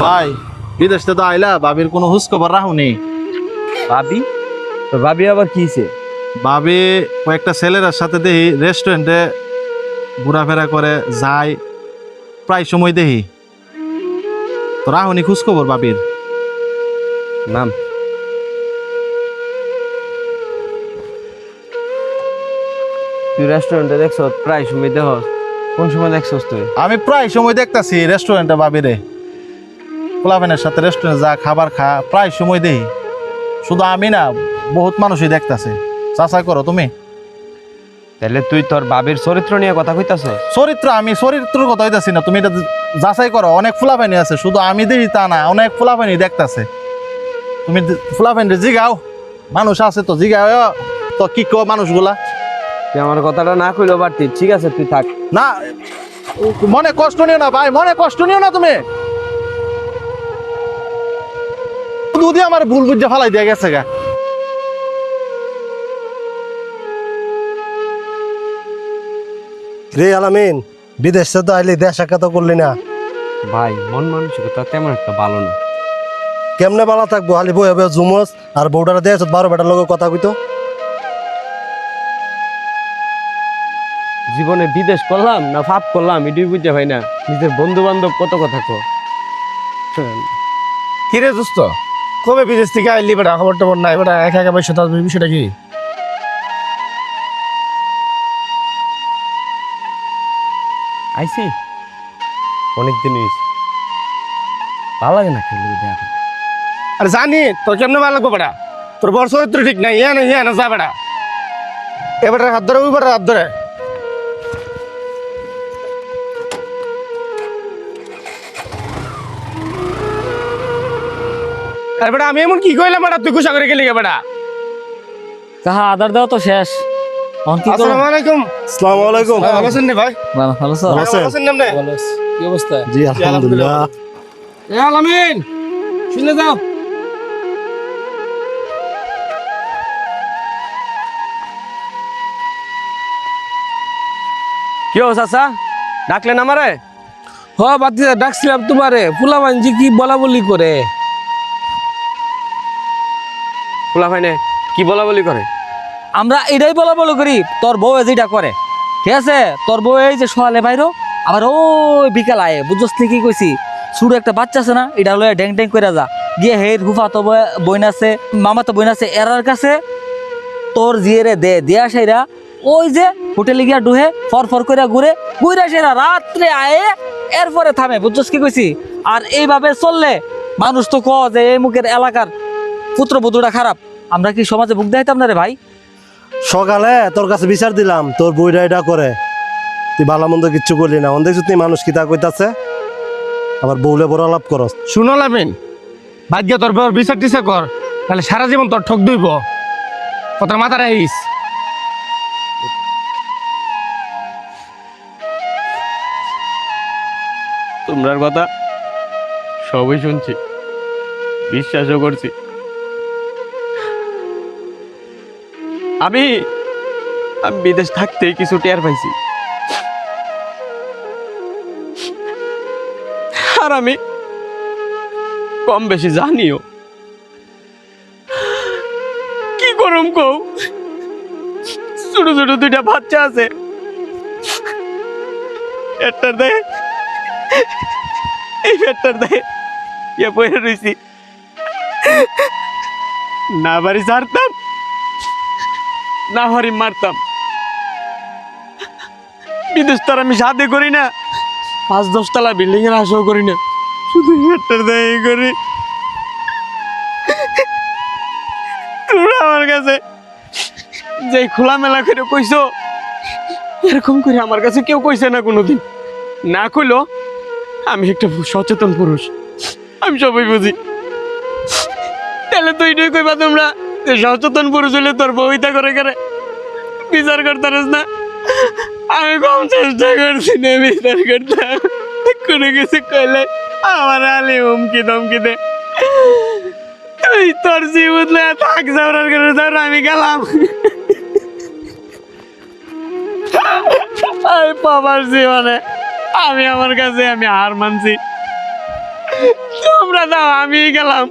ভাই বিদেশ থেকে তো আইলা ভাবির কোনো হুঁশ খবর রাখুনি। ভাবি তো ভাবি আবার কি হইছে? ভাবি কয়েকটা ছেলের সাথে দেখি রেস্টুরেন্টে ঘোরাফেরা করে যায়, প্রায় সময় দেখি। তো রাহুনি খোঁজ খবর ভাবির? নাম তুই রেস্টুরেন্টে দেখছ প্রায় সময় দেখ, কোন সময় দেখছস তুই? আমি প্রায় সময় দেখতাছি রেস্টুরেন্টে ভাবিরে, পোলাপেনের সাথে রেস্টুরেন্টে যা খাবার খা প্রায় সময় দেখি। শুধু আমি না, বহুত মানুষই দেখতাছে। যাচাই করো তুমি। তাহলে তুই তোর ভাবির চরিত্র নিয়ে কথা কইতাছস? আমি চরিত্রের কথা হইতাছি না, তুমি এটা যাচাই করো। অনেক ফুলাপানি আছে, শুধু আমি দেখি তা না, অনেক ফুলাপানি দেখতাছে। তুমি ফুলাপানি জিগাও, মানুষ আছে তো জিগাও। তো কি কো মানুষগুলা? তুই আমার কথাটা না কইলেও পারতি। ঠিক আছে তুই থাক। না, মনে কষ্ট নিও না ভাই, মনে কষ্ট নিও না তুমি। দুধি আমার ভুল বুঝে ফালাই দিয়ে গেছে গা। রে আলামিন, বিদেশ তো আইলি, দেশ সাক্ষাৎ করলি না। ভাই মন মানসিকতা তেমন একটা ভালো না। কেমনে বালা থাকবো? হালি বই হবে জুমস আর বউডারা দেশ 12 বেটার লোক কথা কইতো। জীবনে বিদেশ করলাম না ফাপ করলাম এটাই বুঝতে ভাই না। নিজের বন্ধু বান্ধব কত কথা কো। কিরে দোস্ত, কবে বিদেশ থেকে আইলি বেটা? খবর টবর নাই বেটা, একা একা বসে থাকবি, বিষয়টা কি? আইছি অনেকদিন হয়েছে, ভালো লাগে না খেলে দেখা করতে। আরে জানি তোর কেমনে ভালো লাগবো বেটা, তোর বড় চরিত্র ঠিক নাই। ইয়া না যা বেটা, এবারে হাত ধরে, ওই বেটার হাত ধরে। আরে বেটা আমি এমন কি কইলাম বেটা, তুই গুসা করে গেলি গে বেটা? কাহা আদার দেওয়া তো শেষ। এখন কি করব? আসসালামু আলাইকুম। আসসালামু আলাইকুম। ভাই ভালো আছেন রে ভাই? ভালো আছো? ভালো আছেন? ভালো আছেন আপনি? কি অবস্থা? জি আলহামদুলিল্লাহ। এ আলামিন, শুনে যাও। কি হো চাচা, ডাকলেন আমারে? হ বাতিজা ডাকছিলাম তোমারে। ফুলা মানজি কি বলা বলি করে? ফুলা ভাইনে কি বলা বলি করে? আমরা এটাই বলা বলো করি তোর বউ যেটা করে। ঠিক আছে, তোর বউ এই যে সকালে বাইরো, আবার ওই বিকাল আয়ে, বুঝছস কি কইছি? ছোট একটা বাচ্চা আছে না, এটা লয়ে ড্যাং ড্যাং করে যা গিয়ে হের হুফা তো বইন আছে, মামা তো বইন আছে, এরার কাছে তোর জিয়েরে দে দেয়া সেরা ওই যে হোটেলে গিয়া ডুহে ফর করে ঘুরে ঘুরে সেরা রাত্রে আয়ে এরপরে থামে। বুঝছস কি কইছি? আর এইভাবে চললে মানুষ তো ক যে এই মুখের এলাকার পুত্রবধূটা খারাপ। আমরা কি সমাজে বুক দেখাইতাম না রে ভাই? সকালে তোর কাছে বিচার দিলাম, তোর বইটা এটা করে, তুই ভালো মন্দ কিচ্ছু করলি না। দেখছিস তুই মানুষ কি তা কইতাছে, আবার বউলে বড় লাভ করস। শুনো আলামিন, ভাগ্য তোর বউর বিচার টিচার কর, তাহলে সারা জীবন তোর ঠক দইব। কথা মাথা রাখিস। তোমরার কথা সবই শুনছি, বিশ্বাসও করছি। আমি বিদেশ থাকতেই কিছু টের পাইছি। আর আমি কম বেশি জানিও। কি করম কও, ছোট ছোট দুইটা বাচ্চা আছে, একটার দেয় এই পেটটার দেয় ইয়ে বইয়ে রয়েছি। না বাড়ি ছাড়তাম, না হারি মারতাম। বিদেশ তার আমি সাথে করি না, 5-10 তলা বিল্ডিং এর আশাও করি না, শুধু পেটটার দেয় করি। তোমরা আমার কাছে যে খোলামেলা করে কইছো, এরকম করে আমার কাছে কেউ কইছে না কোনোদিন। না কইলো আমি একটা সচেতন পুরুষ, আমি সবই বুঝি। তাহলে তুই নই কইবা তোমরা যে সচেতন পুরুষ হলে তোর বইতা করে করে বিচার করতে পারিস না? আমি কম চেষ্টা করছি না বিচার করতে, কোনো কিছু কইলে আমার আলি হুমকি ধমকি দে। তুই তোর জীবন থাক যাওয়ার করে যাও, আমি গেলাম। বাবার জীবনে আমি আমার কাছে আমি হার মানছি। তোমরা দাও আমি গেলাম